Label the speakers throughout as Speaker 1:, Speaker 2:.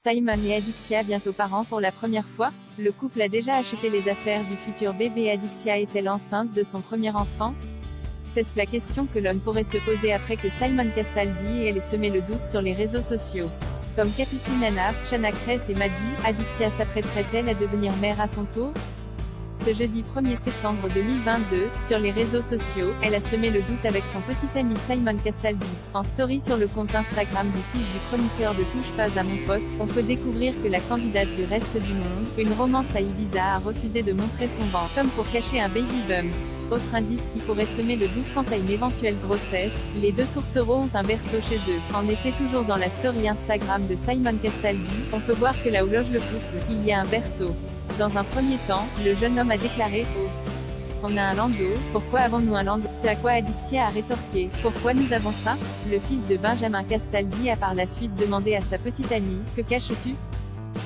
Speaker 1: Simon et Adixia bientôt parents pour la première fois? Le couple a déjà acheté les affaires du futur bébé. Adixia est-elle enceinte de son premier enfant? C'est la question que l'on pourrait se poser après que Simon Castaldi et elle ait semé le doute sur les réseaux sociaux. Comme Capucine Hanna, Chana Cres et Maddy, Adixia s'apprêterait-elle à devenir mère à son tour? Ce jeudi 1er septembre 2022, sur les réseaux sociaux, elle a semé le doute avec son petit ami Simon Castaldi. En story sur le compte Instagram du fils du chroniqueur de Touche pas à mon poste, on peut découvrir que la candidate du reste du monde, une romance à Ibiza, a refusé de montrer son ventre, comme pour cacher un baby bump. Autre indice qui pourrait semer le doute quant à une éventuelle grossesse, les deux tourtereaux ont un berceau chez eux. En effet, toujours dans la story Instagram de Simon Castaldi, on peut voir que là où loge le couple, il y a un berceau. Dans un premier temps, le jeune homme a déclaré « Oh, on a un landau, pourquoi avons-nous un landau ?» Ce à quoi Adixia a rétorqué « Pourquoi nous avons ça ?» Le fils de Benjamin Castaldi a par la suite demandé à sa petite amie « Que caches-tu ?»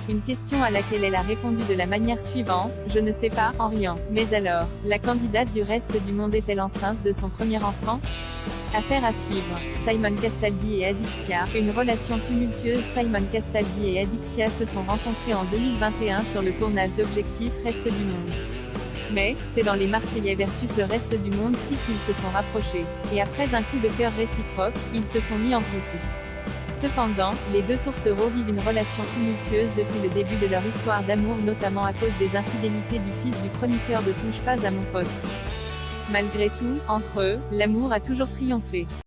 Speaker 1: Une question à laquelle elle a répondu de la manière suivante « Je ne sais pas », en riant. Mais alors, la candidate du reste du monde est-elle enceinte de son premier enfant? Affaire à suivre. Simon Castaldi et Adixia, une relation tumultueuse. Simon Castaldi et Adixia se sont rencontrés en 2021 sur le tournage d'Objectif Reste du Monde. Mais, c'est dans Les Marseillais versus le reste du monde si qu'ils se sont rapprochés. Et après un coup de cœur réciproque, ils se sont mis en couple. Cependant, les deux tourtereaux vivent une relation tumultueuse depuis le début de leur histoire d'amour, notamment à cause des infidélités du fils du chroniqueur de Touche pas à mon poste. Malgré tout, entre eux, l'amour a toujours triomphé.